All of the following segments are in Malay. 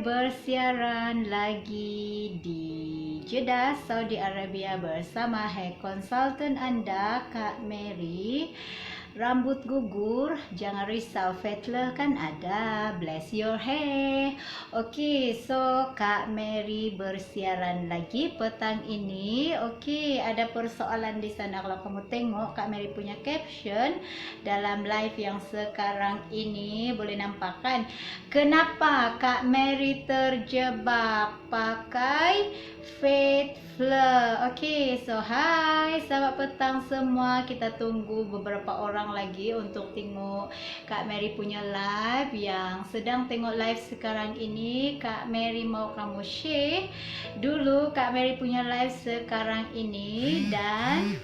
bersiaran lagi di Jeddah, Saudi Arabia bersama hair consultant Anda, Kak Mary. Rambut gugur, jangan risau, Fatler kan ada, bless your hair. Oke, so Kak Mary bersiaran lagi petang ini. Oke, ada persoalan di sana. Kalau kamu tengok Kak Mary punya caption dalam live yang sekarang ini, boleh nampak kan? Kenapa Kak Mary terjebak pakai Fatler? Oke, so hai selamat petang semua. Kita tunggu beberapa orang lagi untuk tengok Kak Mary punya live. Yang sedang tengok live sekarang ini, Kak Mary mau kamu share dulu Kak Mary punya live sekarang ini, dan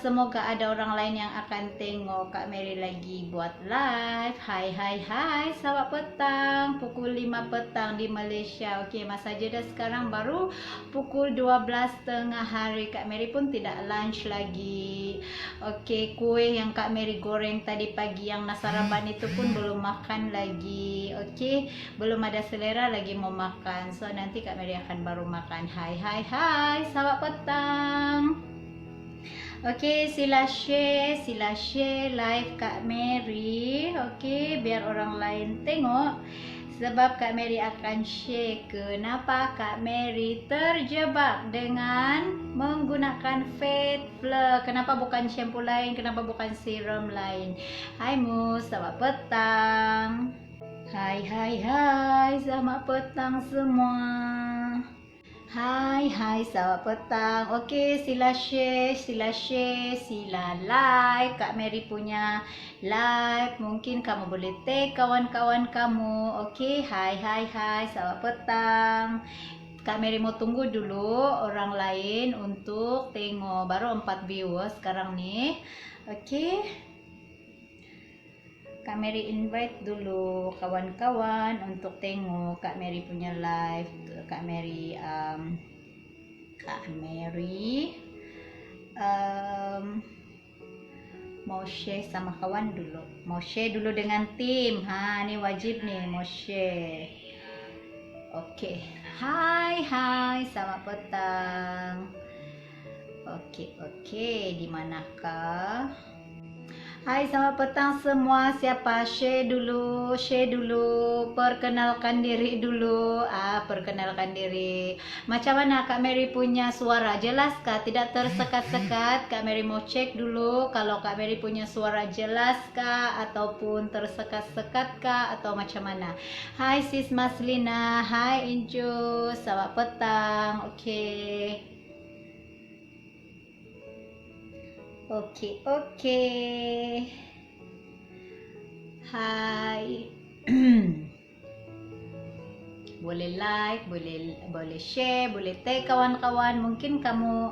semoga ada orang lain yang akan tengok Kak Mary lagi buat live. Hai selamat petang, pukul 5 petang di Malaysia. Okey, masa Jeddah sekarang baru pukul 12 tengah hari. Kak Mary pun tidak lunch lagi. Okey, kue yang Kak Mary goreng tadi pagi yang nasaraban itu pun belum makan lagi. Okey, belum ada selera lagi mau makan. So nanti Kak Mary akan baru makan. Hai selamat petang. Oke, sila share live Kak Mary. Oke, biar orang lain tengok. Sebab Kak Mary akan share kenapa Kak Mary terjebak dengan menggunakan Fatler. Kenapa bukan shampoo lain, kenapa bukan serum lain. Hai Mus, selamat petang. Hai selamat petang semua. Hai selamat petang. Okey, sila share, sila like Kak Mary punya live. Mungkin kamu boleh tag kawan-kawan kamu. Okey, hai selamat petang. Kak Mary mau tunggu dulu orang lain untuk tengok. Baru 4 viewers sekarang nih. Okey, Kak Mary invite dulu kawan-kawan untuk tengok Kak Mary punya live. Kak Mary mau share sama kawan dulu. Mau share dulu dengan tim. Ini wajib nih mau share. Oke. Hai selamat petang. Oke, di manakah? Hai selamat petang semua. Siapa share dulu, perkenalkan diri dulu. Perkenalkan diri. Macam mana Kak Mary punya suara? Jelaskah? Tidak tersekat-sekat? Kak Mary mau cek dulu kalau Kak Mary punya suara jelaskah ataupun tersekat-sekat kah atau macam mana. Hai sis Maslina, hai Inju, selamat petang. Oke. Hai. Boleh like, boleh share, boleh tag kawan-kawan. Mungkin kamu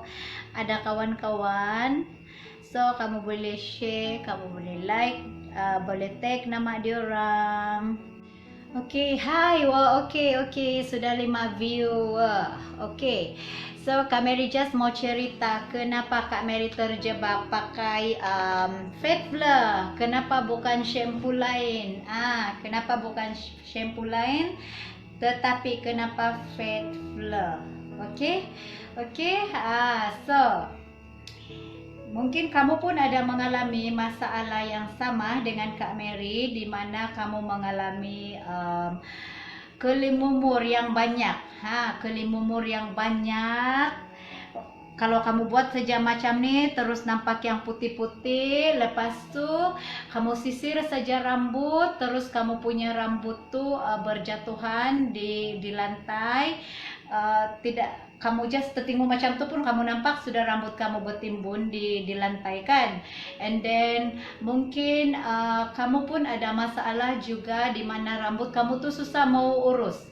ada kawan-kawan, so kamu boleh share, kamu boleh like, boleh tag nama diorang. Oke, hai. Oke, sudah 5 viewer. Oke. So Kak Mary just mau cerita kenapa Kak Mary terjebak pakai Fatler. Kenapa bukan shampoo lain? Kenapa bukan shampoo lain? Tetapi kenapa Fatler? Oke. So mungkin kamu pun ada mengalami masalah yang sama dengan Kak Mary, di mana kamu mengalami kelimumur yang banyak. Kelimumur yang banyak. Kalau kamu buat saja macam ni, terus nampak yang putih-putih. Lepas tu kamu sisir saja rambut, terus kamu punya rambut tu berjatuhan di lantai. Tidak, kamu just tertinggal macam tu pun kamu nampak sudah rambut kamu bertimbun di lantai kan. And then mungkin kamu pun ada masalah juga di mana rambut kamu tu susah mau urus.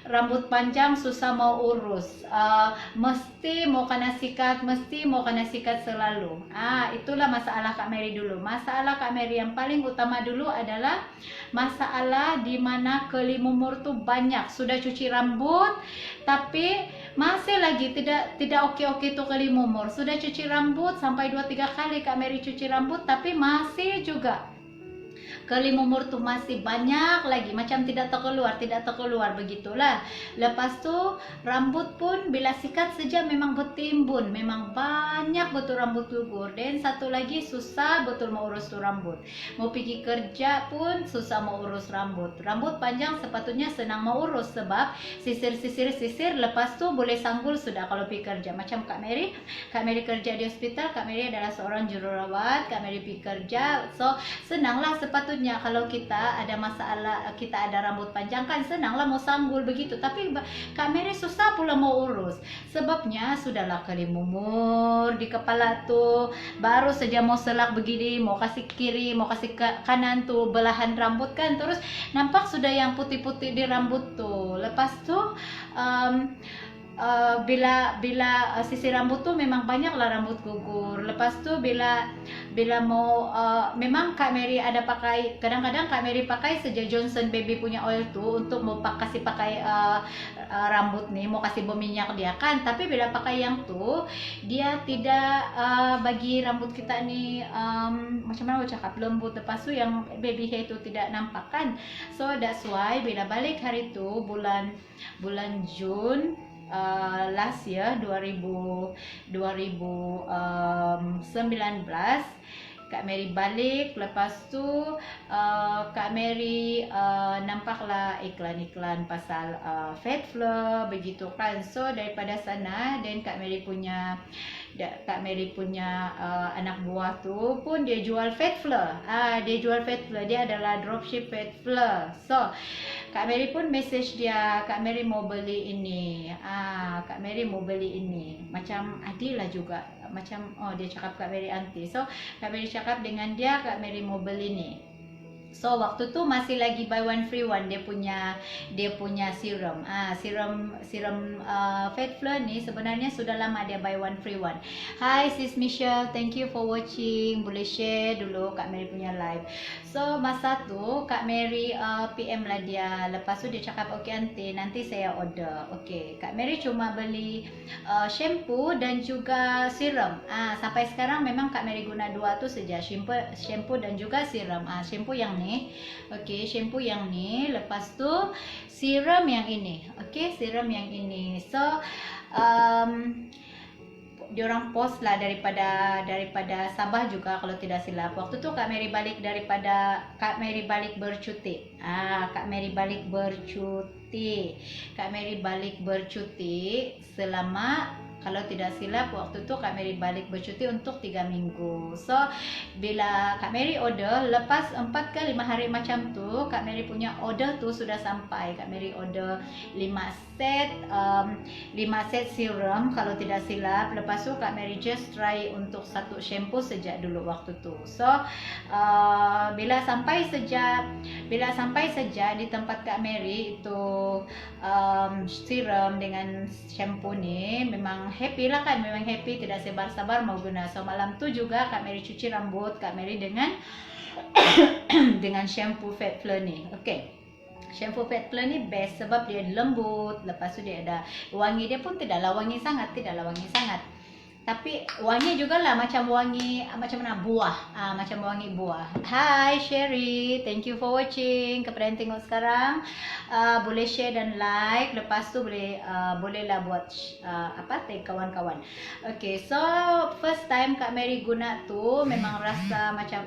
Rambut panjang susah mau urus. Mesti mau kena sikat selalu. Itulah masalah Kak Mary dulu. Masalah Kak Mary yang paling utama dulu adalah masalah di mana kelimumur tu banyak. Sudah cuci rambut tapi masih lagi tidak oke-oke tu kelimumur. Sudah cuci rambut sampai 2-3 kali Kak Mary cuci rambut tapi masih juga Kelimumur tuh masih banyak lagi, macam tidak terkeluar begitulah. Lepas tu rambut pun bila sikat saja memang bertimbun, memang banyak betul rambut gugur. Dan satu lagi susah betul mau urus tu rambut. Mau pergi kerja pun susah mau urus rambut. Rambut panjang sepatutnya senang mau urus sebab sisir, lepas tu boleh sanggul sudah kalau pergi kerja. Macam Kak Mary kerja di hospital, Kak Mary adalah seorang jururawat, Kak Mary pergi kerja, so senanglah sepatutnya kalau kita ada masalah, kita ada rambut panjang kan senanglah mau sanggul begitu. Tapi Kak Mary susah pula mau urus, sebabnya sudahlah kelimumur di kepala tuh, baru saja mau selak begini, mau kasih kiri, mau kasih kanan tuh belahan rambut kan, terus nampak sudah yang putih-putih di rambut tuh. Lepas tuh bila sisir rambut tuh memang banyak lah rambut gugur. Lepas tuh bila mau memang Kak Mary ada pakai, kadang-kadang Kak Mary pakai saja Johnson Baby punya oil tuh untuk mau kasih pakai rambut nih, mau kasih berminyak dia kan. Tapi bila pakai yang tuh dia tidak bagi rambut kita nih macam mana aku cakap, lembut. Lepas tu yang baby hair itu tidak nampak kan. So that's why bila balik hari itu bulan Jun last year 2019, Kak Mary balik. Lepas tu Kak Mary nampaklah iklan-iklan pasal fat flare begitu kan. So daripada sana, dan Kak Mary punya anak buah tu pun dia jual fat flare. Dia jual fat flare, dia adalah dropship fat flare. So Kak Mary pun message dia, Kak Mary mau beli ini. Kak Mary mau beli ini. Macam adil lah juga. Macam dia cakap Kak Mary auntie. So Kak Mary cakap dengan dia, Kak Mary mau beli ni. So waktu tu masih lagi buy one free one dia punya serum. Serum fat flare ni sebenarnya sudah lama dia buy one free one. Hi Sis Michelle, thank you for watching. Boleh share dulu Kak Mary punya live. So masa tu Kak Mary PM lah dia. Lepas tu dia cakap okey auntie, nanti saya order. Okey, Kak Mary cuma beli shampoo dan juga serum. Sampai sekarang memang Kak Mary guna dua tu saja, shampoo dan juga serum. Shampoo yang ni. Okey, shampoo yang ni. Lepas tu serum yang ini. Okey, serum yang ini. So diorang post lah daripada Sabah juga kalau tidak silap. Waktu tu Kak Mary balik bercuti. Kak Mary balik bercuti selama, kalau tidak silap waktu tu Kak Mary balik bercuti untuk 3 minggu. So bila Kak Mary order, lepas 4 ke 5 hari macam tu, Kak Mary punya order tu sudah sampai. Kak Mary order 5 set serum kalau tidak silap. Lepas tu Kak Mary just try untuk satu shampoo saja dulu waktu tu. So bila sampai saja di tempat Kak Mary itu serum dengan shampoo ni, memang happy lah kan, memang happy, tidak sabar mau guna. So malam tu juga Kak Mary cuci rambut Kak Mary dengan dengan shampoo fat flare ni. Okay, shampoo fat flare ni best sebab dia lembut. Lepas tu dia ada wangi, dia pun tidaklah wangi sangat, tapi wangi juga lah macam wangi macam mana buah, macam wangi buah. Hi Sherry, thank you for watching. Kepada yang tengok sekarang, boleh share dan like. Lepas tu bolehlah buat tag kawan-kawan. Okay, so first time Kak Mary guna tu memang rasa macam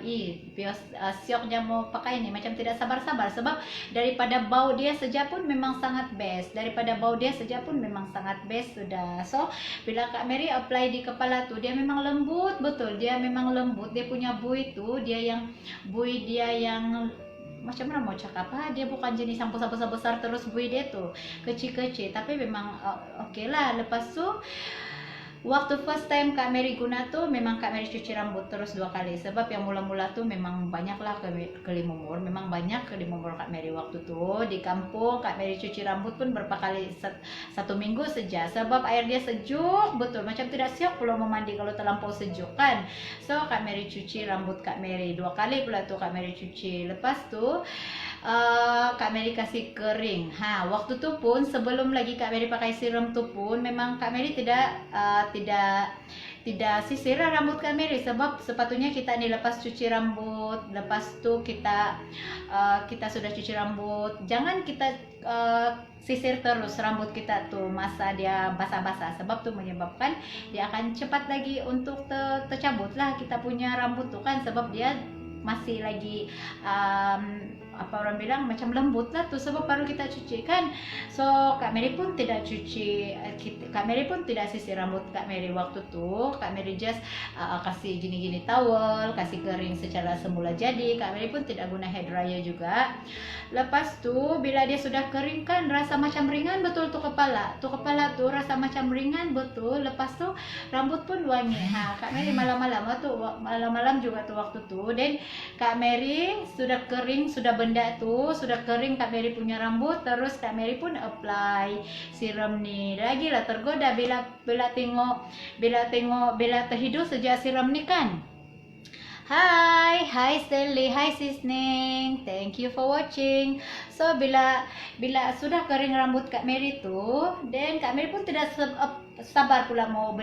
sioknya mau pakai ni, macam tidak sabar-sabar sebab daripada bau dia saja pun memang sangat best. Sudah. So bila Kak Mary apply di kepala tu, dia memang lembut betul. Dia punya bui tu, dia yang macam mana mau cakap, dia bukan jenis sampo besar terus bui dia tu kecil-kecil, tapi memang okey lah. Lepas tu waktu first time Kak Mary guna tu, memang Kak Mary cuci rambut terus 2 kali sebab yang mula-mula tu memang banyaklah kelimumur. Memang banyak kelimumur Kak Mary waktu tu di kampung. Kak Mary cuci rambut pun berapa kali, 1 minggu saja sebab air dia sejuk betul, macam tidak siap pula mau mandi kalau terlampau sejuk kan. So Kak Mary cuci rambut Kak Mary 2 kali pula tu Kak Mary cuci. Lepas tu Kak Mary kasih kering. Waktu tu pun sebelum lagi Kak Mary pakai serum tu pun memang Kak Mary tidak tidak sisir rambut Kak Mary, sebab sepatutnya kita nih lepas cuci rambut, lepas tu kita sudah cuci rambut, jangan kita sisir terus rambut kita tuh masa dia basah-basah, sebab tuh menyebabkan dia akan cepat lagi untuk tercabut lah kita punya rambut tuh kan, sebab dia masih lagi apa orang bilang macam lembut lah tuh, sebab baru kita cuci kan. So Kak Mary pun tidak cuci, Kak Mary pun tidak sisir rambut Kak Mary waktu tuh. Kak Mary just kasih gini-gini towel, kasih kering secara semula jadi. Kak Mary pun tidak guna hair dryer juga. Lepas tuh bila dia sudah kering kan rasa macam ringan betul tuh kepala tuh rasa macam ringan betul. Lepas tuh rambut pun wangi. Kak Mary malam-malam juga tuh waktu tuh, dan Kak Mary sudah kering, sudah benda tuh sudah kering Kak Mary punya rambut, terus Kak Mary pun apply serum nih. Lagi lah tergoda bila terhidur sejak serum nih kan. Hi Stanley, hi Sisning, thank you for watching. So bila sudah kering rambut Kak Mary tuh, dan Kak Mary pun tidak sabar pula mau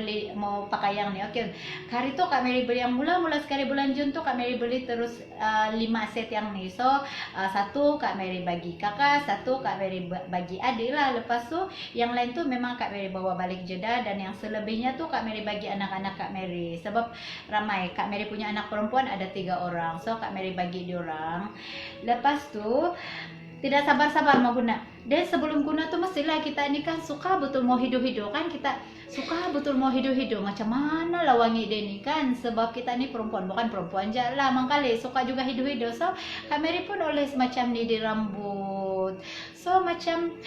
pakai yang nih. Oke, hari itu Kak Mary beli yang mula sekali bulan Jun tuh Kak Mary beli terus 5 set yang nih. So satu Kak Mary bagi kakak, satu Kak Mary bagi adik lah. Lepas tuh yang lain tuh memang Kak Mary bawa balik Jeddah, dan yang selebihnya tuh Kak Mary bagi anak-anak Kak Mary, sebab ramai. Kak Mary punya anak perempuan ada 3 orang, so Kak Mary bagi diorang. Lepas tuh tidak sabar-sabar mau guna. Dan sebelum guna tuh mestilah kita ini kan suka betul mau hidup-hidup kan, kita suka betul mau hidup-hidup macam mana lah wangi dia ni kan, sebab kita ni perempuan, bukan perempuan je lah mangkali suka juga hidup-hidup. So Kak Mary pun oleh semacam ni di rambut. So macam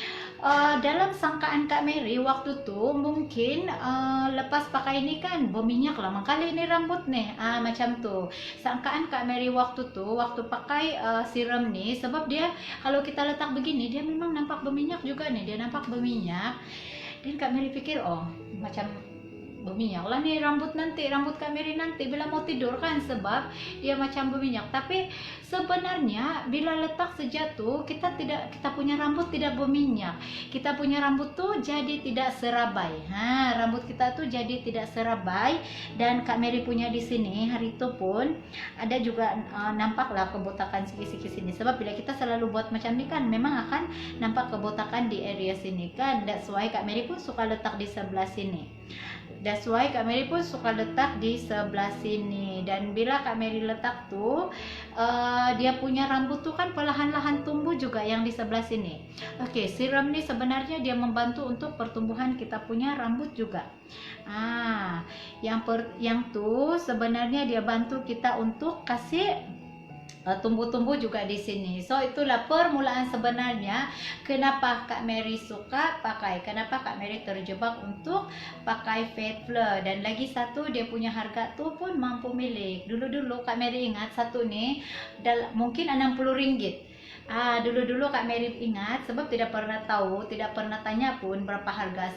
dalam sangkaan Kak Mary waktu tu mungkin lepas pakai ini kan berminyak lah mangkali ni rambut nih, macam tu sangkaan Kak Mary waktu tu waktu pakai serum nih, sebab dia kalau kita letak begini dia memang nampak berminyak juga nih, dia nampak berminyak. Dan Kak Mary pikir oh macam berminyak lah nih rambut Kak Mary nanti bila mau tidur kan, sebab dia macam berminyak. Tapi sebenarnya bila letak sejatuh kita punya rambut tidak berminyak, kita punya rambut tuh jadi tidak serabai. Rambut kita tuh jadi tidak serabai. Dan Kak Mary punya di sini hari itu pun ada juga nampaklah kebotakan sikit-sikit sini, sebab bila kita selalu buat macam ini kan memang akan nampak kebotakan di area sini kan. That's why Kak Mary pun suka letak di sebelah sini. That's why Kak Mary pun suka letak di sebelah sini. Dan bila Kak Mary letak tuh dia punya rambut tuh kan perlahan-lahan tumbuh juga yang di sebelah sini. Oke, serum nih sebenarnya dia membantu untuk pertumbuhan kita punya rambut juga. Yang tuh sebenarnya dia bantu kita untuk kasih tumbuh-tumbuh juga di sini. So itulah permulaan sebenarnya kenapa Kak Mary suka pakai, kenapa Kak Mary terjebak untuk pakai Fat Fleur. Dan lagi satu dia punya harga tuh pun mampu milik. Dulu Kak Mary ingat satu nih mungkin RM60. Dulu Kak Mary ingat, sebab tidak pernah tahu, tidak pernah tanya pun berapa harga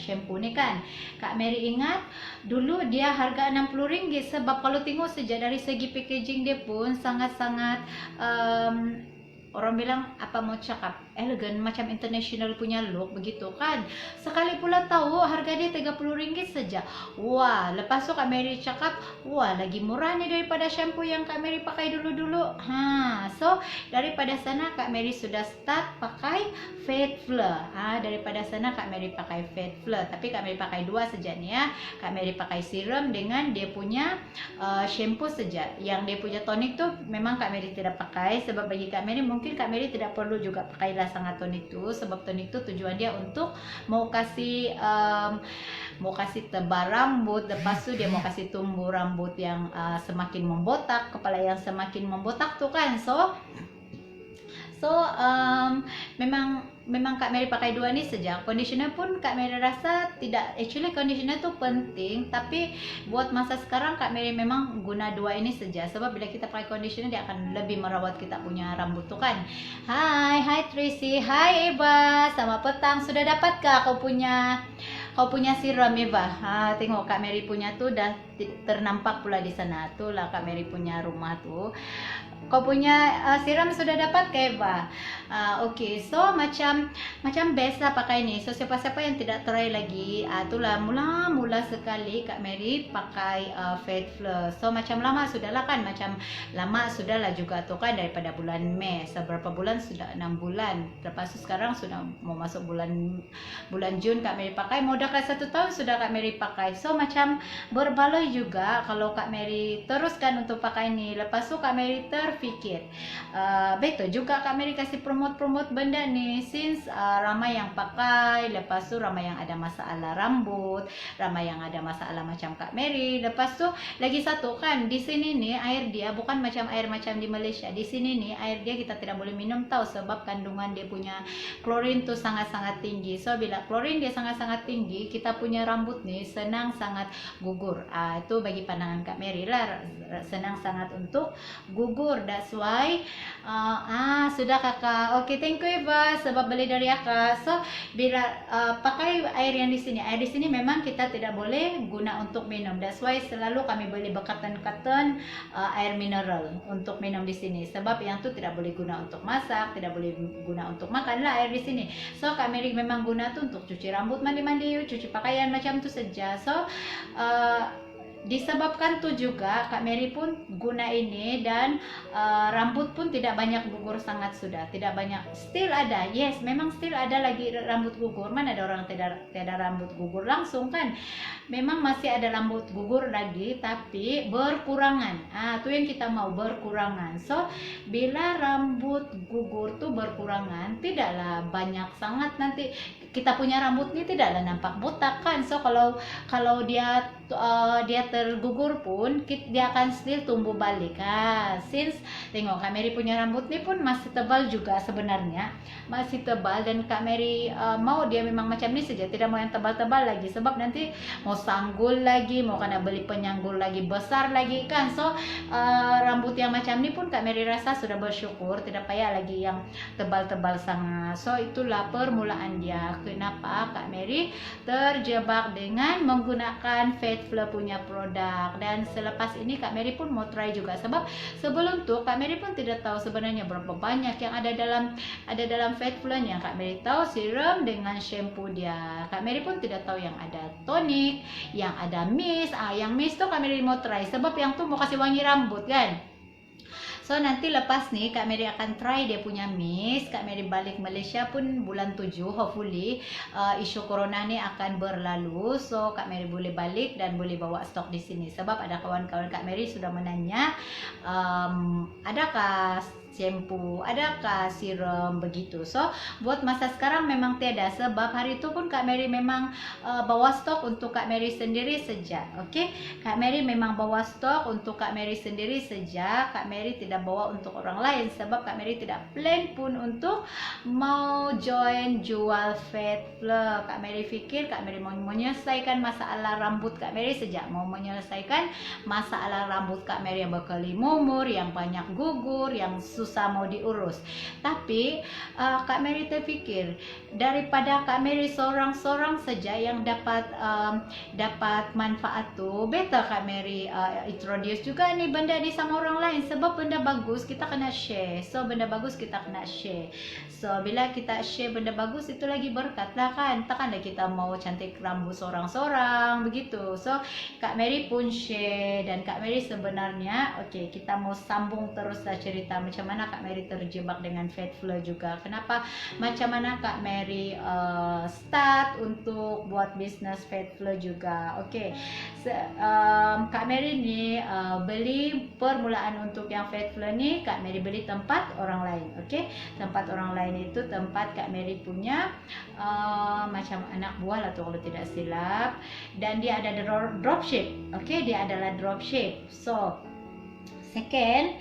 shampoo ni kan. Kak Mary ingat dulu dia harga RM60, sebab kalau tengok sejak dari segi packaging dia pun sangat-sangat orang bilang apa mau cakap elegan, macam international punya look begitu kan. Sekali pula tahu harga dia RM30 saja. Wah, lepas tu Kak Mary cakap, wah lagi murah nih daripada shampoo yang Kak Mary pakai dulu-dulu. So daripada sana Kak Mary sudah start pakai Fat Fleur. Daripada sana Kak Mary pakai Fat Fleur. Tapi Kak Mary pakai 2 saja nih ya. Kak Mary pakai serum dengan dia punya shampoo saja. Yang dia punya tonic tuh memang Kak Mary tidak pakai, sebab bagi Kak Mary mungkin Kak Mary tidak perlu juga pakailah sangat tonik itu, sebab tonik itu tujuan dia untuk mau kasih tebal rambut, lepas tu dia mau kasih tumbuh rambut yang semakin membotak, kepala yang semakin membotak tuh kan. So memang Kak Mary pakai 2 ni saja. Conditioner pun Kak Mary rasa tidak, actually conditioner tu penting, tapi buat masa sekarang Kak Mary memang guna 2 ini saja, sebab bila kita pakai conditioner dia akan lebih merawat kita punya rambut tu kan. Hai Tracy, hai Eva, selamat petang. Sudah dapatkah kau punya serum Eva? Tengok Kak Mary punya tu dah ternampak pula di sana. Tu lah Kak Mary punya rumah tu. kau punya siram sudah dapat ke Eva? Oke, so macam best lah pakai ni. So siapa-siapa yang tidak try lagi, itulah mula sekali Kak Mary pakai Fat Fleur. So macam lama sudahlah kan, macam lama sudahlah juga tu kan, daripada bulan Mei. Seberapa bulan sudah 6 bulan. Lepas tu sekarang sudah mau masuk bulan Jun Kak Mary pakai. Mau dekat 1 tahun sudah Kak Mary pakai. So macam berbaloi juga kalau Kak Mary teruskan untuk pakai ni. Lepas tu Kak Mary terfikir, betul juga Kak Mary kasih promote benda ni, since ramai yang pakai. Lepas tu ramai yang ada masalah rambut, ramai yang ada masalah macam Kak Mary. Lepas tu lagi satu kan, di sini ni air dia bukan macam air macam di Malaysia. Di sini ni air dia kita tidak boleh minum tahu, sebab kandungan dia punya klorin tu sangat-sangat tinggi. So bila klorin dia sangat-sangat tinggi, kita punya rambut ni senang sangat gugur. Itu bagi pandangan Kak Mary lah, senang sangat untuk gugur. That's why sudah kakak. Oke, thank you Eva sebab beli dari kakak. So bila pakai air yang di sini, air di sini memang kita tidak boleh guna untuk minum. That's why selalu kami beli bekatan-bekatan air mineral untuk minum di sini, sebab yang tu tidak boleh guna untuk masak, tidak boleh guna untuk makan lah air di sini. So Kak Mary memang guna tu untuk cuci rambut, mandi-mandi, cuci pakaian macam tu saja. So disebabkan tu juga Kak Mary pun guna ini, dan rambut pun tidak banyak gugur sangat, sudah tidak banyak. Still ada, yes, memang still ada lagi rambut gugur. Mana ada orang tiada rambut gugur langsung kan? Memang masih ada rambut gugur lagi, tapi berkurangan. Itu yang kita mau, berkurangan. So bila rambut gugur tu berkurangan, tidaklah banyak sangat, nanti kita punya rambut ni tidaklah nampak botak kan. So kalau dia tergugur pun dia akan still tumbuh balik. Since tengok Kak Mary punya rambut ni pun masih tebal juga sebenarnya, masih tebal, dan Kak Mary mau dia memang macam ni saja, tidak mau yang tebal-tebal lagi, sebab nanti mau sanggul lagi, mau kena beli penyanggul lagi besar lagi kan. So rambut yang macam ni pun Kak Mary rasa sudah bersyukur, tidak payah lagi yang tebal-tebal sangat. So itulah permulaan dia, kenapa Kak Mary terjebak dengan menggunakan Fat Fleur punya produk. Dan selepas ini Kak Mary pun mau try juga, sebab sebelum tu Kak Mary pun tidak tahu sebenarnya berapa banyak yang ada dalam Fat Fleur-nya. Kak Mary tahu serum dengan shampoo dia. Kak Mary pun tidak tahu yang ada tonic, yang ada mist. Yang mist tu Kak Mary mau try, sebab yang tu mau kasih wangi rambut kan. So nanti lepas ni Kak Mary akan try dia punya mist. Kak Mary balik Malaysia pun bulan 7, hopefully isu corona ni akan berlalu. So Kak Mary boleh balik dan boleh bawa stok di sini, sebab ada kawan-kawan Kak Mary sudah menanya, adakah shampoo, adakah serum begitu. So buat masa sekarang memang tiada, sebab hari itu pun Kak Mary memang bawa stok untuk Kak Mary sendiri saja. Oke, Kak Mary memang bawa stok untuk Kak Mary sendiri saja. Kak Mary tidak bawa untuk orang lain, sebab Kak Mary tidak plan pun untuk mau join jual Fat Fleur. Kak Mary fikir Kak Mary mau menyelesaikan masalah rambut Kak Mary saja, mau menyelesaikan masalah rambut Kak Mary yang berkali mumur, yang banyak gugur, yang susah mau diurus. Tapi Kak Mary terfikir, daripada Kak Mary seorang-seorang saja yang dapat manfaat tu, better Kak Mary introduce juga ni benda ni sama orang lain, sebab benda bagus kita kena share. So benda bagus kita kena share. So bila kita share benda bagus, itu lagi berkat lah kan. Takkanlah kita mau cantik rambut seorang-seorang begitu. So Kak Mary pun share, dan Kak Mary sebenarnya kita mau sambung teruslah cerita macam mana Kak Mary terjebak dengan Fat Fleur juga. Kenapa, macam mana Kak Mary start untuk buat bisnes Fat Fleur juga. Kak Mary ni beli permulaan untuk yang Fat Fleur ni, Kak Mary beli tempat orang lain. Tempat orang lain itu tempat Kak Mary punya macam anak buah lah tu kalau tidak silap, dan dia ada dropship. Dia adalah dropship. So second,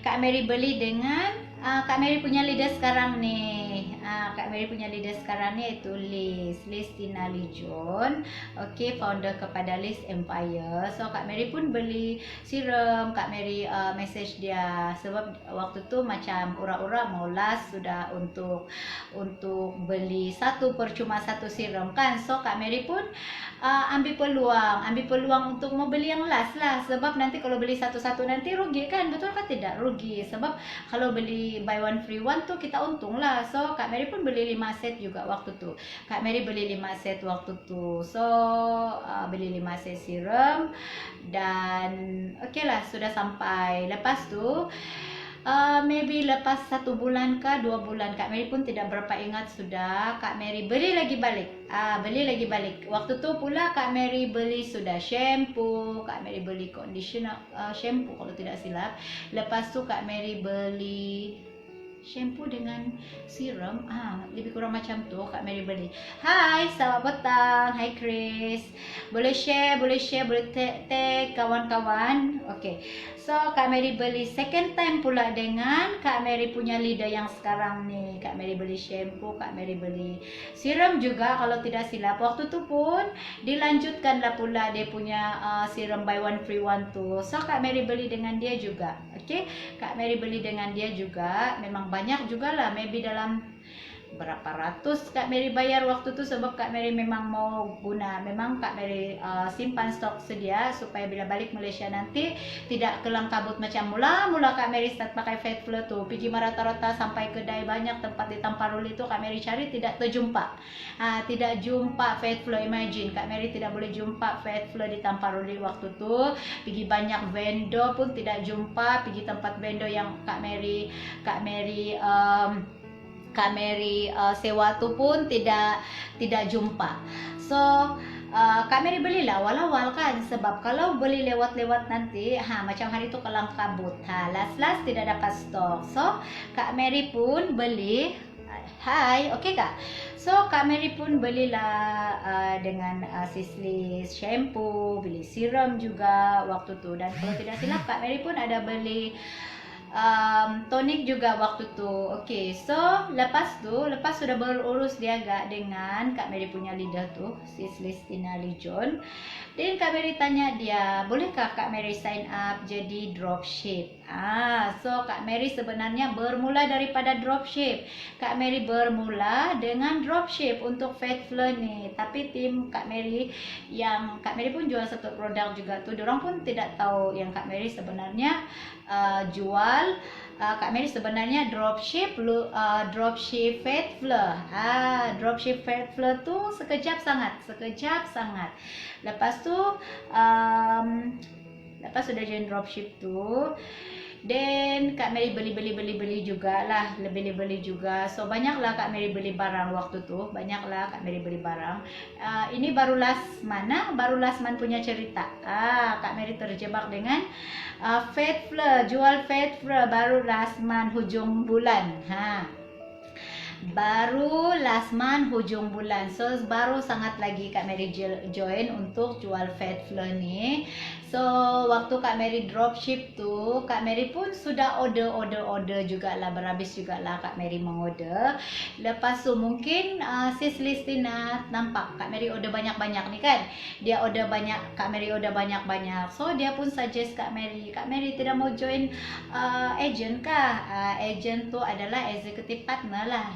Kak Mary beli dengan Kak Mary punya leader sekarang nih. Kak Mary punya leader sekarang ni iaitu Liz Tina Lijon. Okey, founder kepada Liz Empire. So Kak Mary pun beli serum. Kak Mary message dia sebab waktu tu macam ura-ura mau last sudah untuk beli satu percuma satu serum kan. So Kak Mary pun ambil peluang untuk mau beli yang last lah, sebab nanti kalau beli satu-satu nanti rugi kan, betul kan? Tidak rugi, sebab kalau beli buy one free one tuh kita untung lah. So Kak Mary pun beli 5 set juga waktu tu. Kak Mary beli 5 set waktu tu. So beli 5 set serum dan oke lah, sudah sampai. Lepas tu maybe lepas 1 bulan ke 2 bulan, Kak Mary pun tidak berapa ingat sudah, Kak Mary beli lagi balik. Waktu tu pula Kak Mary beli sudah shampoo, Kak Mary beli conditioner, shampoo kalau tidak silap. Lepas tu Kak Mary beli shampoo dengan serum, lebih kurang macam tu Kak Mary beli. Hai, selamat petang. Hai Chris. Boleh share, boleh tag kawan-kawan. Okey. So Kak Mary beli second time pula dengan Kak Mary punya leader yang sekarang ni. Kak Mary beli shampoo, Kak Mary beli serum juga kalau tidak silap. Waktu tu pun dilanjutkanlah pula dia punya serum buy one free one tu. So Kak Mary beli dengan dia juga. Okey. Kak Mary beli dengan dia juga. Memang banyak juga lah, maybe dalam berapa ratus Kak Mary bayar waktu tu, sebab Kak Mary memang mau guna. Memang Kak Mary simpan stok sedia supaya bila balik Malaysia nanti tidak kelang kabut macam mula Kak Mary start pakai Fat Flow tu. Pergi rata-rata sampai kedai banyak tempat di Tamparuli tu Kak Mary cari tidak terjumpa. Tidak jumpa Fat Flow. Imagine Kak Mary tidak boleh jumpa Fat Flow di Tamparuli waktu tu. Pergi banyak vendor pun tidak jumpa. Pergi tempat vendor yang Kak Mary sewa tu pun tidak jumpa. So Kak Mary belilah awal-awal kan, sebab kalau beli lewat-lewat nanti macam hari tu kelang kabut, last tidak dapat stok. So Kak Mary pun beli. Hai, okey Kak. So Kak Mary pun belilah dengan Sislis shampoo, beli serum juga waktu tu. Dan kalau tidak silap Kak Mary pun ada beli tonik juga waktu tu. Okey, so lepas sudah berurus diaga dengan Kak Mary punya leader tu, Sislis Tina Lijon. Dan Kak Mary tanya dia, bolehkah Kak Mary sign up jadi dropship? So Kak Mary sebenarnya bermula daripada dropship. Kak Mary bermula dengan dropship untuk Fat Flow ni. Tapi tim Kak Mary yang Kak Mary pun jual satu produk juga tu, diorang pun tidak tahu yang Kak Mary sebenarnya jual. Kak Mary sebenarnya dropship Fat Flow. Dropship Fat Flow tu sekejap sangat. Lepas sudah join dropship tu, dan Kak Mary beli juga lah, beli juga. So banyaklah Kak Mary beli barang waktu tu, ini baru last month punya cerita. Kak Mary terjebak dengan Fat Flow, jual Fat Flow baru last month hujung bulan. Baru last month hujung bulan. So baru sangat lagi Kak Mary join untuk jual Fat Flow ni. So waktu Kak Mary dropship tu, Kak Mary pun sudah order juga lah, berhabis juga lah Kak Mary mengorder. Lepas tu mungkin Sislis Tina nampak Kak Mary order banyak-banyak ni kan. Dia order banyak, Kak Mary order banyak-banyak. So dia pun suggest Kak Mary tidak mau join agent kah? Agent tu adalah executive partner lah,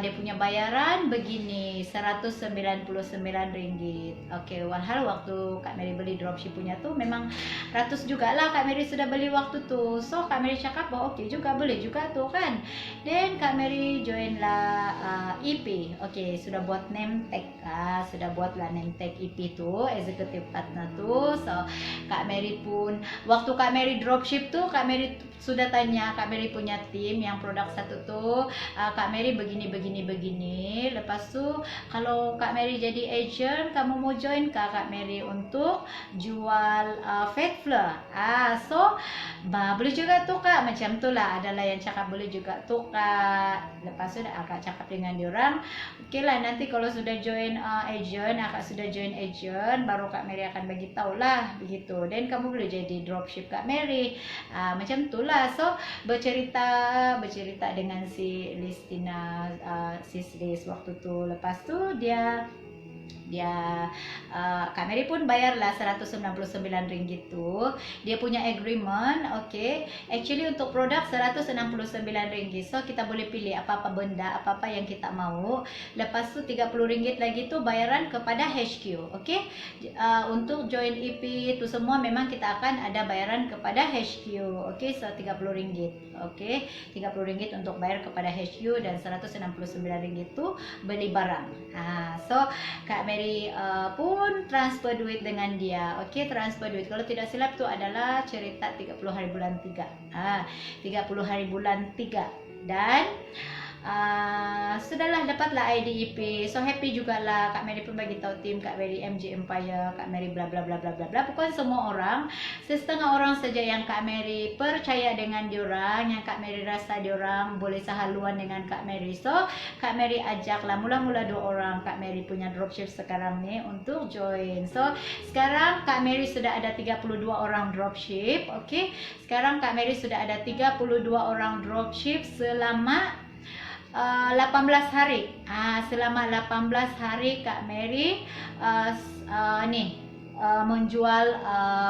dia punya bayaran begini, RM199. Okey, walhal waktu Kak Mary beli dropship punya tu memang ratus juga lah Kak Mary sudah beli waktu tu. So Kak Mary cakap bahwa okey juga, boleh juga tu kan. Dan Kak Mary join lah EP. Okey, sudah buat name tag, name tag EP tu, executive partner tu. So Kak Mary pun waktu Kak Mary dropship tu, Kak Mary sudah tanya Kak Mary punya tim yang produk satu tu, Kak Mary begini. Lepas tu kalau Kak Mary jadi agent, kamu mau join Kak Mary untuk jual Fat Flow? So boleh juga tu Kak, macam tu lah. Adalah yang cakap boleh juga tu Kak. Lepas tu Kak cakap dengan diorang, okey lah, nanti kalau sudah join agent, sudah join agent, baru Kak Mary akan bagi tahu lah begitu. Dan kamu boleh jadi dropship Kak Mary. Macam tu lah. So bercerita juga dengan si Listina, sis Liz waktu tu. Lepas tu dia Kak Mary pun bayarlah RM199 tu. Dia punya agreement, okay. Actually untuk produk RM169. So kita boleh pilih apa-apa benda, apa-apa yang kita mau. Lepas tu RM30 lagi tu bayaran kepada HQ, okay. Untuk join EP tu semua memang kita akan ada bayaran kepada HQ, okay. So RM30, okay. RM30 untuk bayar kepada HQ dan RM169 tu beli barang. So Kak Mary pun transfer duit dengan dia, okay. Transfer duit, kalau tidak silap tu adalah cerita 30 hari bulan 3, 30 hari bulan 3. Dan sudahlah dapatlah IDEP. So happy jugalah. Kak Mary pun bagi tahu tim Kak Mary MG Empire, Kak Mary bla bla bla bla bla bla. Pokoknya semua orang, setengah orang saja yang Kak Mary percaya dengan diorang, yang Kak Mary rasa diorang boleh sehaluan dengan Kak Mary. So Kak Mary ajaklah mula-mula 2 orang Kak Mary punya dropship sekarang ni untuk join. So sekarang Kak Mary sudah ada 32 orang dropship, okay. Sekarang Kak Mary sudah ada 32 orang dropship selama 18 hari. Selama 18 hari Kak Mary menjual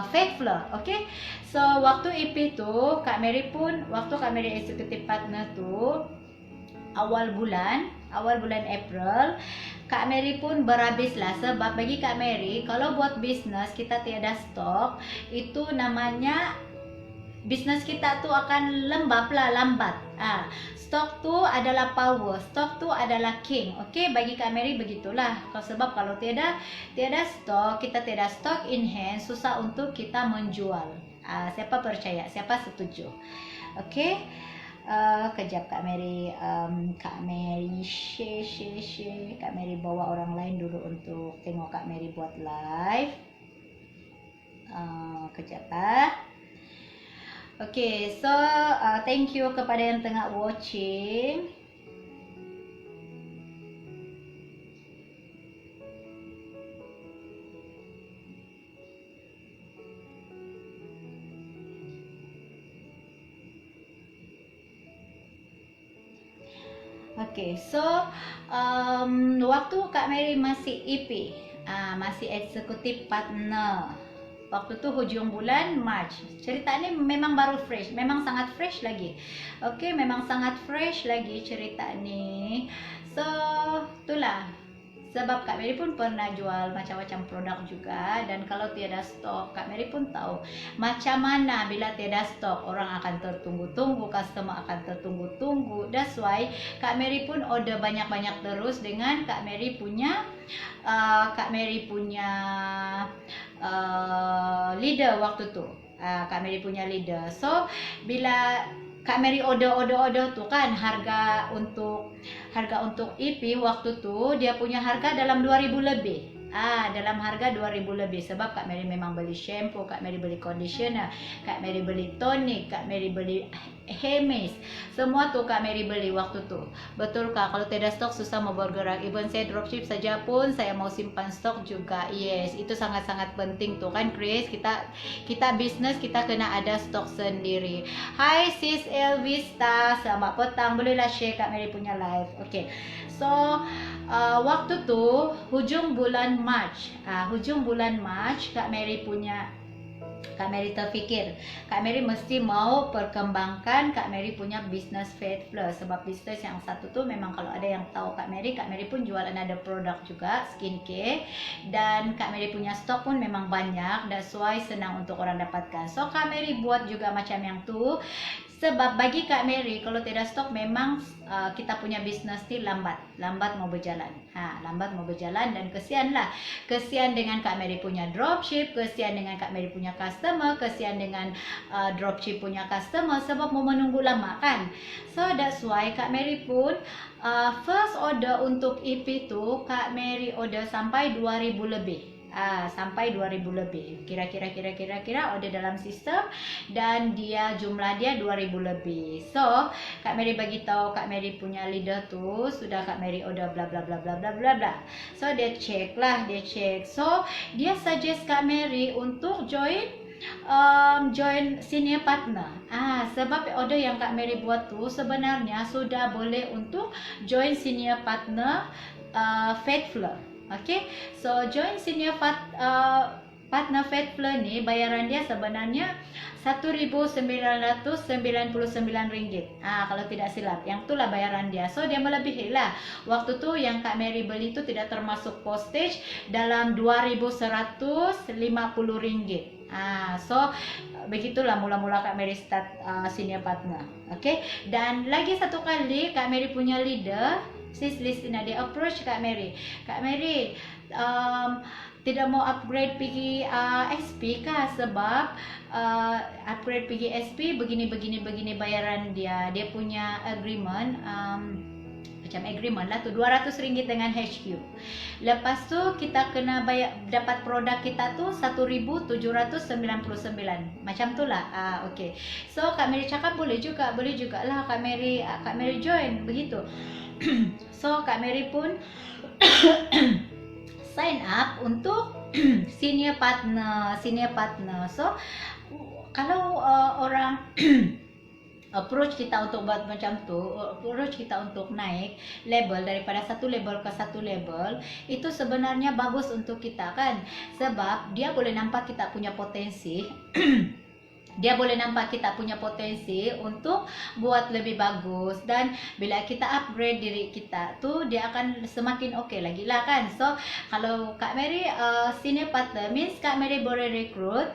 fake flour, okay. So waktu EP tu Kak Mary pun, waktu Kak Mary executive partner tu awal bulan April, Kak Mary pun berhabislah. Sebab bagi Kak Mary, kalau buat bisnes kita tiada stok, itu namanya bisnes kita tu akan lambat. Stok tu adalah power, stok tu adalah king, okay. Bagi Kak Mary begitulah. Sebab kalau tiada stok, kita tiada stok in hand, susah untuk kita menjual. Siapa percaya, siapa setuju, okay. Kejap Kak Mary share. Kak Mary bawa orang lain dulu untuk tengok Kak Mary buat live. Kejap Okay, so thank you kepada yang tengah watching. Okay, so waktu Kak Mary masih EP, masih executive partner, waktu tu hujung bulan March. Cerita ni memang baru fresh, memang sangat fresh lagi. Okay, memang sangat fresh lagi cerita ni. So, itulah. Sebab Kak Mary pun pernah jual macam-macam produk juga. Dan kalau tiada stok, Kak Mary pun tahu macam mana bila tiada stok, orang akan tertunggu-tunggu, customer akan tertunggu-tunggu. That's why Kak Mary pun order banyak-banyak terus dengan Kak Mary punya leader waktu tu. Kak Mary punya leader. So bila Kak Mary order tu kan, harga untuk EP waktu tu dia punya harga dalam 2000 lebih. Dalam harga 2000 lebih. Sebab Kak Mary memang beli shampoo, Kak Mary beli conditioner, Kak Mary beli tonic, Kak Mary beli Hemis. Semua tu Kak Mary beli waktu tu. Betul Kak, kalau tidak stok susah mau bergerak. Even saya dropship saja pun saya mau simpan stok juga. Yes, itu sangat-sangat penting tuh kan Chris. Kita bisnis kita kena ada stok sendiri. Hai sis Elvista, selamat petang. Bolehlah share Kak Mary punya live. Okay. So waktu tu hujung bulan March, Kak Mary terfikir, Kak Mary mesti mau perkembangkan Kak Mary punya bisnes Fat Flour. Sebab bisnes yang satu tu memang kalau ada yang tahu Kak Mary pun jual ada produk juga skincare. Dan Kak Mary punya stok pun memang banyak, that's why senang untuk orang dapatkan. So Kak Mary buat juga macam yang tu. Sebab bagi Kak Mary, kalau tidak stok memang kita punya bisnes ni lambat mau berjalan. Lambat mau berjalan dan kesian dengan Kak Mary punya dropship, kesian dengan Kak Mary punya customer, kesian dengan dropship punya customer sebab mau menunggu lama kan. So that's why Kak Mary pun first order untuk EP tu Kak Mary order sampai 2000 lebih. Sampai 2000 lebih kira-kira order dalam sistem, dan jumlah dia 2000 lebih. So Kak Mary bagi tahu Kak Mary punya leader tu sudah Kak Mary order bla bla bla bla bla bla bla. So dia check. So dia suggest Kak Mary untuk join join senior partner. Sebab order yang Kak Mary buat tuh sebenarnya sudah boleh untuk join senior partner Fat Fleur. Okay, so join senior partner Fat Fleur ni bayaran dia sebenarnya RM1,999. Kalau tidak silap, yang itulah bayaran dia. So dia melebihi lah. Waktu tu yang Kak Mary beli tu tidak termasuk postage dalam RM2,150. So begitulah mula-mula Kak Mary start senior partner. Okay, dan lagi satu kali Kak Mary punya leader Sis Listina, dia approach Kak Mary. Kak Mary, tidak mau upgrade pergi SP kah? Sebab upgrade pergi SP begini bayaran dia. Dia punya agreement macam agreement lah tu RM200 dengan HQ. Lepas tu kita kena bayar, dapat produk kita tu RM1,799. Macam tu lah. Okay. So Kak Mary cakap boleh juga lah Kak Mary join begitu. So Kak Mary pun sign up untuk senior partner. So kalau orang approach kita untuk buat macam tu, approach kita untuk naik level daripada satu level ke satu level, itu sebenarnya bagus untuk kita kan, sebab dia boleh nampak kita punya potensi. Dia boleh nampak kita punya potensi untuk buat lebih bagus, dan bila kita upgrade diri kita tu dia akan semakin okey lagi lah kan. So kalau Kak Mary senior partner means Kak Mary boleh rekrut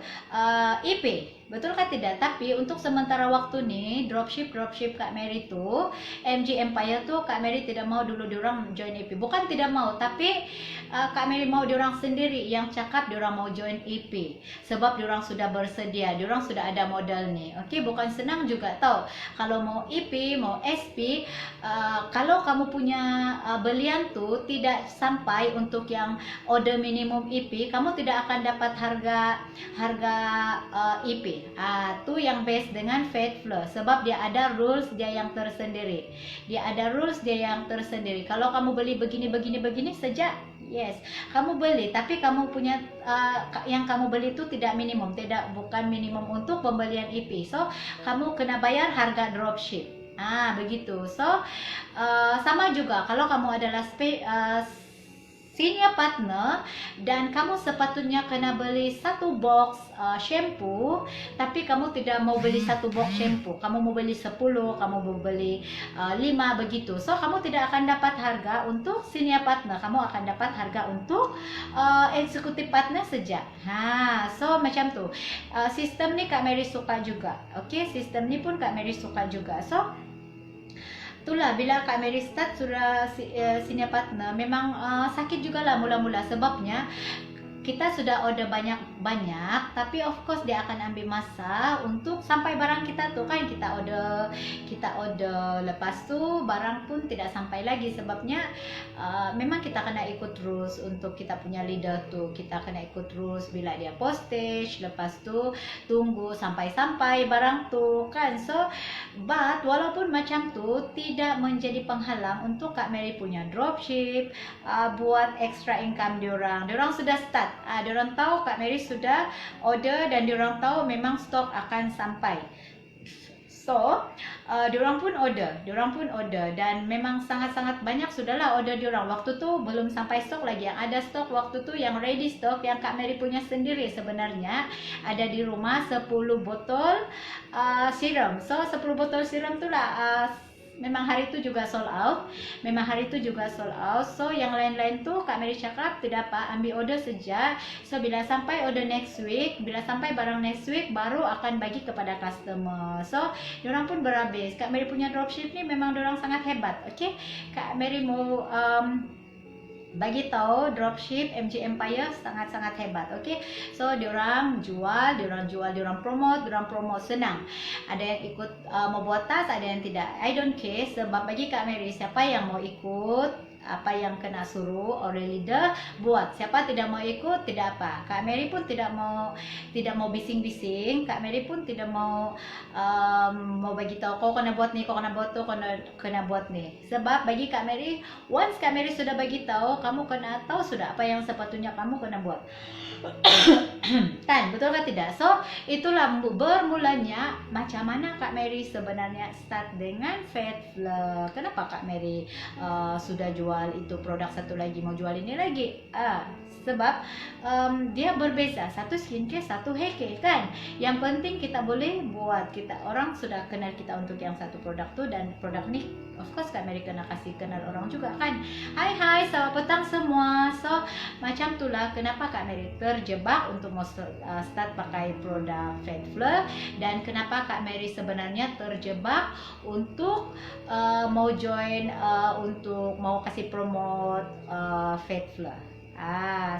EP. Betul kan tidak? Tapi untuk sementara waktu ni dropship Kak Mary tu MG Empire tu Kak Mary tidak mau dulu diorang join EP. Bukan tidak mau, tapi Kak Mary mau diorang sendiri yang cakap diorang mau join EP. Sebab diorang sudah bersedia, diorang sudah ada modal ni. Okey, bukan senang juga tau. Kalau mau EP, mau SP, kalau kamu punya belian tu tidak sampai untuk yang order minimum EP, kamu tidak akan dapat harga EP. Tu yang best dengan Fat Fleur, sebab dia ada rules dia yang tersendiri. Kalau kamu beli begini sejak, yes, kamu beli, tapi kamu punya yang kamu beli itu bukan minimum untuk pembelian EP. So kamu kena bayar harga dropship. Begitu. So sama juga kalau kamu adalah senior partner dan kamu sepatutnya kena beli satu box shampoo, tapi kamu tidak mau beli satu box shampoo, kamu mau beli 10, kamu mau beli 5 begitu. So kamu tidak akan dapat harga untuk senior partner, kamu akan dapat harga untuk executive partner sejak. So macam tu. Sistem ni Kak Mary suka juga. Okay, sistem ni pun Kak Mary suka juga. So itulah, bila Kak Mary start sudah senior partner, memang sakit juga lah mula-mula, sebabnya kita sudah order banyak-banyak, tapi of course dia akan ambil masa untuk sampai barang kita tuh kan. Kita order lepas tu barang pun tidak sampai lagi, sebabnya memang kita kena ikut rules untuk kita punya leader tuh. Kita kena ikut rules bila dia postage, lepas tu tunggu sampai barang tuh kan. So but walaupun macam tu tidak menjadi penghalang untuk Kak Mary punya dropship, buat extra income diorang sudah start. Diorang tahu Kak Mary sudah order dan diorang tahu memang stok akan sampai. So diorang pun order dan memang sangat-sangat banyak sudahlah order diorang. Waktu tu belum sampai stok lagi. Yang ada stok waktu tu yang ready stock yang Kak Mary punya sendiri sebenarnya ada di rumah 10 botol serum. So 10 botol serum tu lah memang hari itu juga sold out. So yang lain-lain tuh Kak Mary cakap tidak apa, ambil order sejak. So bila sampai order next week, bila sampai barang next week baru akan bagi kepada customer. So diorang pun berhabis. Kak Mary punya dropship ni memang diorang sangat hebat. Okay, Kak Mary mau bagi tahu dropship MG Empire sangat-sangat hebat. Okay, so diorang jual, diorang promote senang. Ada yang ikut mau buat tas, ada yang tidak. I don't care, sebab bagi Kak Mary siapa yang mau ikut apa yang kena suruh oleh leader buat. Siapa tidak mau ikut tidak apa. Kak Mary pun tidak mau bising-bising. Kak Mary pun tidak mau mau bagi tahu kau kena buat nih, kau kena buat tuh, kena buat nih. Sebab bagi Kak Mary, once Kak Mary sudah bagi tahu, kamu kena tahu sudah apa yang sepatutnya kamu kena buat. Kan, betul kan tidak? So, itulah bermulanya macam mana Kak Mary sebenarnya start dengan Fatflow. Kenapa Kak Mary sudah jual itu produk satu lagi, mau jual ini lagi? Sebab dia berbeza, satu skincare, satu haircare kan. Yang penting kita boleh buat, orang sudah kenal kita untuk yang satu produk tuh, dan produk ini of course Kak Mary kena kasih kenal orang juga kan. Hai selamat petang semua. So macam itulah kenapa Kak Mary terjebak untuk mau start pakai produk Fatflow, dan kenapa Kak Mary sebenarnya terjebak untuk mau join untuk mau kasih promote Fatflow.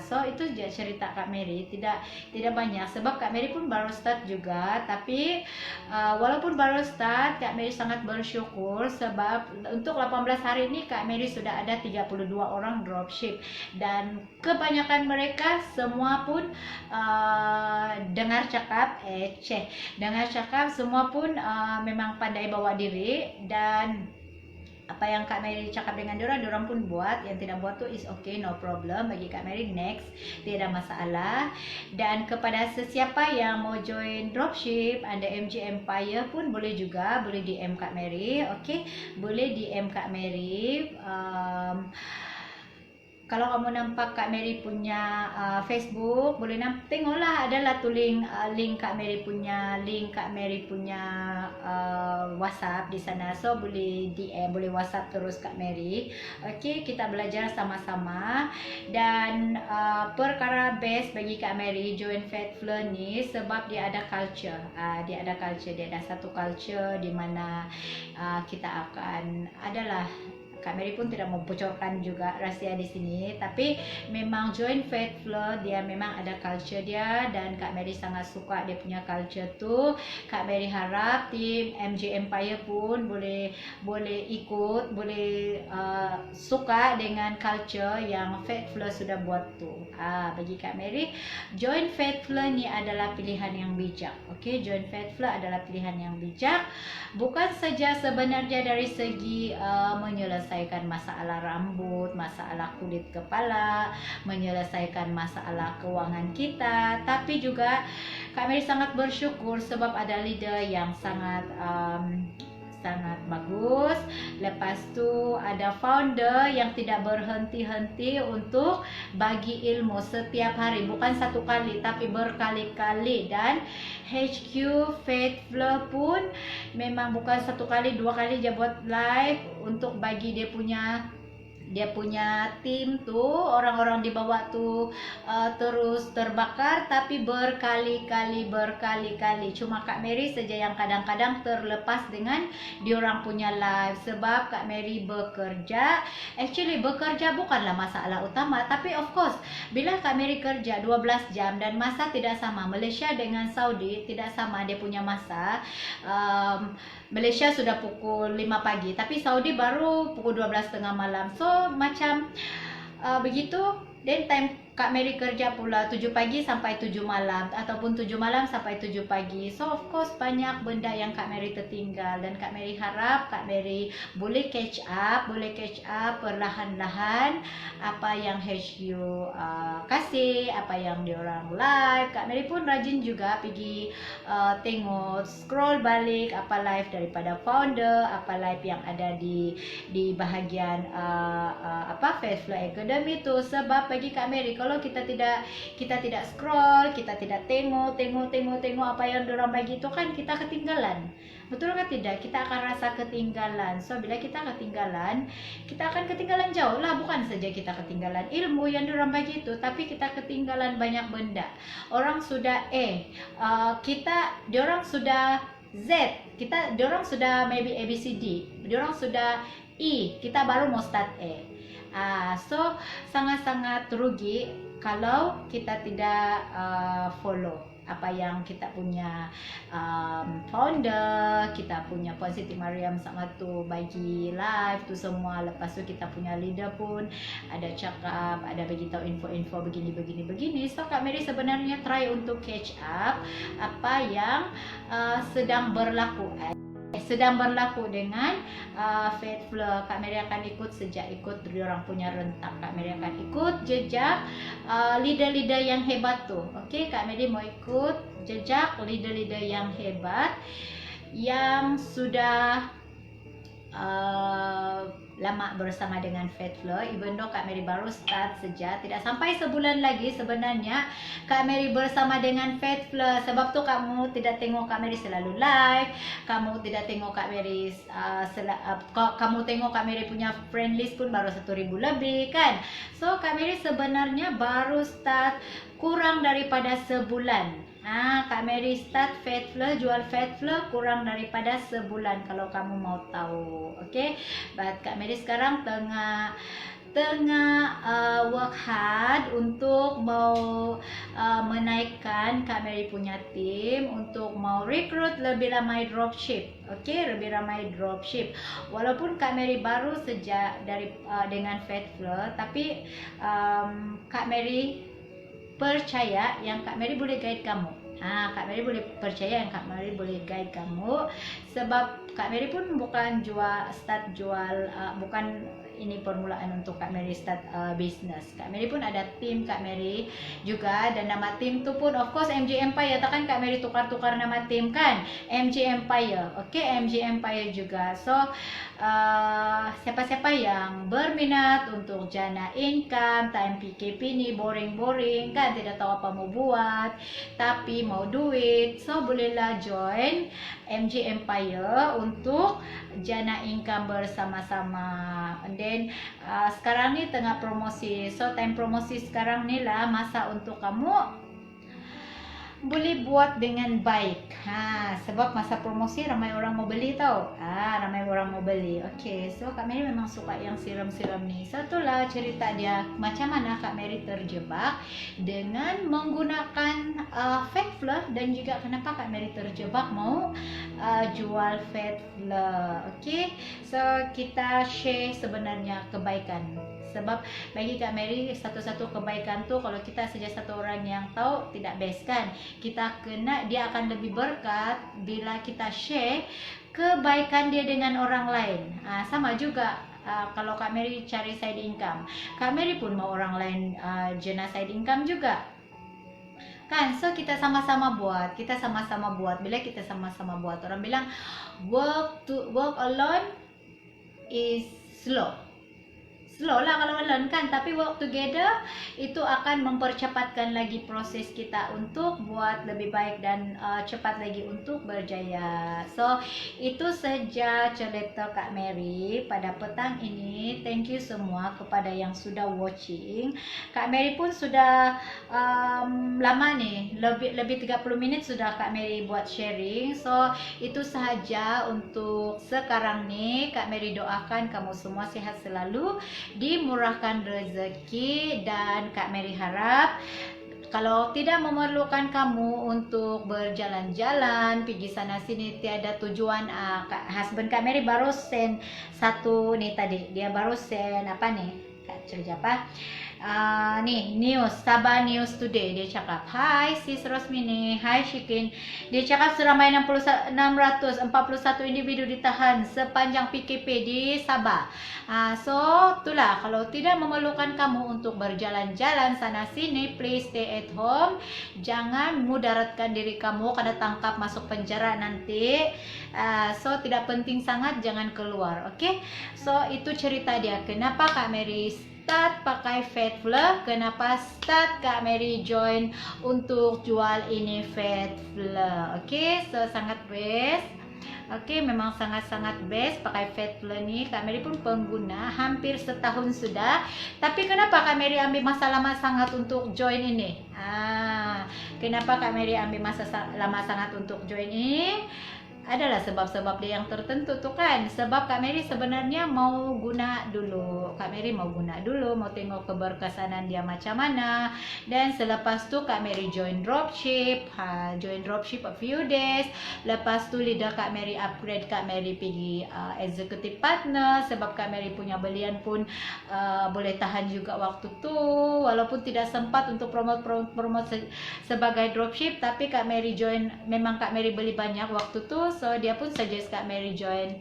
So itu cerita Kak Mary, tidak banyak, sebab Kak Mary pun baru start juga. Tapi walaupun baru start, Kak Mary sangat bersyukur sebab untuk 18 hari ini Kak Mary sudah ada 32 orang dropship, dan kebanyakan mereka semua pun dengar cakap semua pun memang pandai bawa diri, dan apa yang Kak Mary cakap dengan diorang pun buat. Yang tidak buat tuh is okay, no problem. Bagi Kak Mary next, tidak masalah. Dan kepada sesiapa yang mau join dropship ada MG Empire pun boleh juga, boleh DM Kak Mary, okay? Boleh DM Kak Mary. Kalau kamu nampak Kak Mary punya Facebook, boleh tengoklah, adalah tuh link Kak Mary punya WhatsApp di sana. So boleh DM, boleh WhatsApp terus Kak Mary. Okey, kita belajar sama-sama. Dan perkara best bagi Kak Mary join Fatflow ni sebab dia ada culture. Dia ada satu culture di mana kita akan adalah, Kak Mary pun tidak mau bocorkan juga rahsia di sini, tapi memang join Fatflow dia memang ada culture dia, dan Kak Mary sangat suka dia punya culture tuh. Kak Mary harap tim MG Empire pun boleh ikut, boleh suka dengan culture yang Fatflow sudah buat tuh. Bagi Kak Mary, join Fatflow ni adalah pilihan yang bijak. Okay, join Fatflow adalah pilihan yang bijak, bukan saja sebenarnya dari segi menyelesaikan masalah rambut, masalah kulit kepala, menyelesaikan masalah keuangan kita, tapi juga Kak Mary sangat bersyukur sebab ada leader yang sangat bagus. Lepas tu ada founder yang tidak berhenti-henti untuk bagi ilmu setiap hari, bukan satu kali tapi berkali-kali. Dan HQ Fatflow pun memang bukan satu kali, dua kali dia buat live untuk bagi dia punya tim tuh, orang-orang di bawah tuh terus terbakar, tapi berkali-kali. Cuma Kak Mary saja yang kadang-kadang terlepas dengan diorang punya live, sebab Kak Mary bekerja. Actually bekerja bukanlah masalah utama, tapi of course bila Kak Mary kerja 12 jam dan masa tidak sama, Malaysia dengan Saudi tidak sama dia punya masa. Malaysia sudah pukul 5 pagi, tapi Saudi baru pukul 12.30 malam. So macam begitu. Dan time Kak Mary kerja pula 7 pagi sampai 7 malam, ataupun 7 malam sampai 7 pagi. So of course banyak benda yang Kak Mary tertinggal, dan Kak Mary harap Kak Mary boleh catch up perlahan-lahan apa yang HQ kasih, apa yang diorang live. Kak Mary pun rajin juga pergi tengok, scroll balik apa live daripada founder, apa live yang ada di bahagian Fatflow Academy itu. Sebab bagi Kak Mary, kalau kita tidak scroll, kita tidak tengok apa yang diorang bagi itu, kan kita ketinggalan. Betul kan tidak? Kita akan rasa ketinggalan. So bila kita ketinggalan, kita akan ketinggalan jauh lah. Bukan saja kita ketinggalan ilmu yang diorang bagi itu, tapi kita ketinggalan banyak benda. Orang sudah diorang sudah Z, diorang sudah maybe ABCD, diorang sudah E, kita baru mau start A. So sangat-sangat rugi kalau kita tidak follow. apa yang kita punya founder, kita punya Puan Siti Mariam sama tu bagi live tu semua. Lepas tu kita punya leader pun ada cakap, ada bagi tahu info-info begini. So Kak Mary sebenarnya try untuk catch up apa yang sedang berlaku dengan Faith Fleur. Kak Mary akan ikut sejak ikut diorang punya rentak. Kak Mary akan ikut jejak leader-leader yang hebat tu. Okey, Kak Mary mau ikut jejak leader-leader yang hebat yang sudah lama bersama dengan Faith Fleur. Even though Kak Mary baru start sejak tidak sampai sebulan lagi sebenarnya Kak Mary bersama dengan Faith Fleur. Sebab tu kamu tidak tengok Kak Mary selalu live, kamu tidak tengok Kak Mary kamu tengok Kak Mary punya friend list pun baru 1,000 lebih kan. So Kak Mary sebenarnya baru start kurang daripada sebulan. Kak Mary start Faith Fleur, jual Faith Fleur kurang daripada sebulan kalau kamu mau tahu. Okay, but Kak Mary sekarang tengah work hard untuk mau menaikkan Kak Mary punya tim, untuk mau rekrut lebih ramai dropship. Okay, lebih ramai dropship. Walaupun Kak Mary baru sejak dengan Faith Fleur, tapi Kak Mary percaya yang Kak Mary boleh guide kamu. Kak Mary boleh percaya yang Kak Mary boleh guide kamu. Sebab Kak Mary pun bukan bukan ini permulaan untuk Kak Mary start business. Kak Mary pun ada tim Kak Mary juga, dan nama tim tu pun of course MJ Empire. Takkan Kak Mary tukar-tukar nama tim kan? MJ Empire. Okay, MJ Empire juga. So siapa-siapa yang berminat untuk jana income time PKP ni boring kan, tidak tahu apa mau buat tapi mau duit, so bolehlah join MJ Empire untuk jana income bersama-sama. And then sekarang ni tengah promosi, so time promosi sekarang ni lah masa untuk kamu boleh buat dengan baik. Sebab masa promosi ramai orang mau beli tau. Ramai orang mau beli. Okay, so Kak Mary memang suka yang siram-siram ni. Satulah cerita dia macam mana Kak Mary terjebak dengan menggunakan Faith Fleur, dan juga kenapa Kak Mary terjebak mau jual Faith Fleur. Okay, so kita share sebenarnya kebaikan. Sebab bagi Kak Mary satu-satu kebaikan tu kalau kita saja satu orang yang tahu tidak best kan. Dia akan lebih berkat bila kita share kebaikan dia dengan orang lain. Sama juga kalau Kak Mary cari side income, Kak Mary pun mau orang lain jana side income juga kan. So kita sama-sama buat. Bila kita sama-sama buat, orang bilang work alone is slow lah kalau alone kan, tapi work together itu akan mempercepatkan lagi proses kita untuk buat lebih baik dan cepat lagi untuk berjaya. So itu saja cerita Kak Mary pada petang ini. Thank you semua kepada yang sudah watching. Kak Mary pun sudah lama nih, lebih 30 minit sudah Kak Mary buat sharing. So itu sahaja untuk sekarang nih. Kak Mary doakan kamu semua sehat selalu, dimurahkan rezeki, dan Kak Mary harap kalau tidak memerlukan kamu untuk berjalan-jalan pergi sana sini tiada tujuan. Husband Kak Mary baru send satu nih tadi, dia baru send apa nih Kak cerita apa nih news, Sabah News Today. Dia cakap, hai sis Rosmini, hai Shikin. Dia cakap seramai 641 individu ditahan sepanjang PKP di Sabah. So itulah, kalau tidak memerlukan kamu untuk berjalan-jalan sana sini, please stay at home. Jangan mudaratkan diri kamu karena tangkap masuk penjara nanti. So tidak penting sangat, jangan keluar. Okay, so itu cerita dia kenapa Kak Mary start pakai Faith Fleur, kenapa start Kak Mary join untuk jual ini Faith Fleur. Okay, so sangat best. Okay, memang sangat-sangat best pakai Faith Fleur ni. Kak Mary pun pengguna hampir setahun sudah. Tapi kenapa Kak Mary ambil masa lama sangat untuk join ini? Kenapa Kak Mary ambil masa lama sangat untuk join ini? adalah sebab-sebab dia yang tertentu tuh kan. Sebab Kak Mary sebenarnya mau guna dulu. Kak Mary mau guna dulu, mau tengok keberkesanan dia macam mana. Dan selepas tu Kak Mary join dropship, join dropship a few days. Lepas tu leader Kak Mary upgrade Kak Mary pergi executive partner, sebab Kak Mary punya belian pun boleh tahan juga waktu tu, walaupun tidak sempat untuk promote sebagai dropship, tapi Kak Mary join, memang Kak Mary beli banyak waktu tu, so dia pun suggest Kak Mary join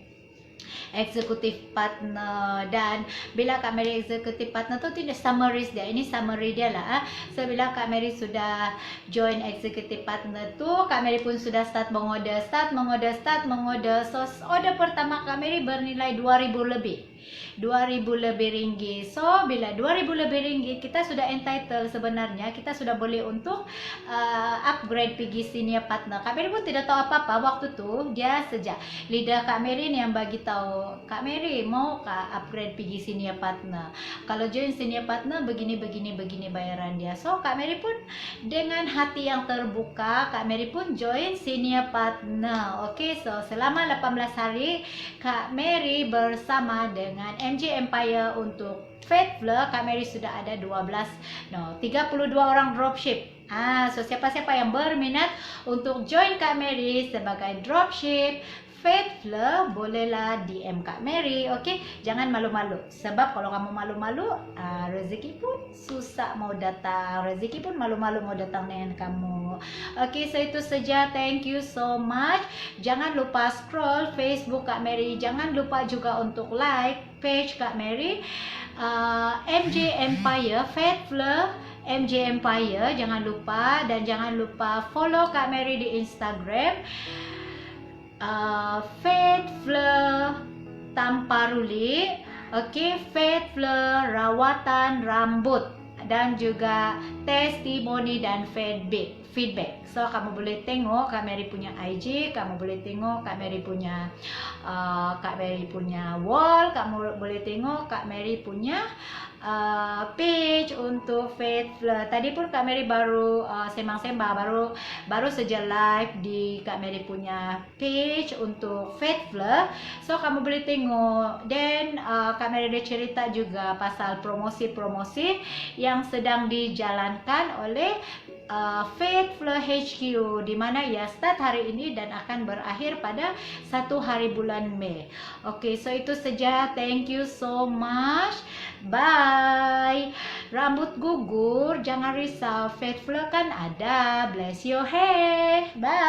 executive partner. Dan bila Kak Mary executive partner tu tidak summaries dia, ini summary dia lah. So bila Kak Mary sudah join executive partner tu, Kak Mary pun sudah start mengorder. So order pertama Kak Mary bernilai 2000 lebih. 2000 lebih ringgit. So bila 2000 lebih ringgit, kita sudah entitled, sebenarnya kita sudah boleh untuk upgrade pergi senior partner. Kak Mary pun tidak tahu apa-apa waktu tu. Dia sejak leader Kak Mary ni yang bagi tahu, Kak Mary mau Kak upgrade pergi senior partner. Kalau join senior partner begini bayaran dia. So Kak Mary pun dengan hati yang terbuka, Kak Mary pun join senior partner. Okay, so selama 18 hari Kak Mary bersama dengan MJ Empire untuk Faith Fleur, Kak Mary sudah ada 32 orang dropship. So siapa-siapa yang berminat untuk join Kak Mary sebagai dropship Faith Fleur, bolehlah DM Kak Mary, okay? Jangan malu-malu. Sebab kalau kamu malu-malu, rezeki pun susah mau datang. Rezeki pun malu-malu mau datang dengan kamu. Okay, so itu saja. Thank you so much. Jangan lupa scroll Facebook Kak Mary. Jangan lupa juga untuk like page Kak Mary. MJ Empire, Faith Fleur, MJ Empire. Jangan lupa. Dan jangan lupa follow Kak Mary di Instagram. Faith Fleur Tamparuli, okay, Faith Fleur rawatan rambut, dan juga testimoni dan feedback. So kamu boleh tengok Kak Mary punya IG, kamu boleh tengok Kak Mary punya wall, kamu boleh tengok Kak Mary punya page untuk Faith Fleur. Tadi pun Kak Mary baru sembang-sembang, baru saja live di Kak Mary punya page untuk Faith Fleur. So kamu boleh tengok. Dan Kak Mary ada cerita juga pasal promosi-promosi yang sedang dijalankan oleh Faith Fleur HQ, di mana ya start hari ini dan akan berakhir pada 1 hari bulan Mei. Okay, so itu saja. Thank you so much. Bye. Rambut gugur, jangan risau. Faith Fleur kan ada. Bless your hair. Bye.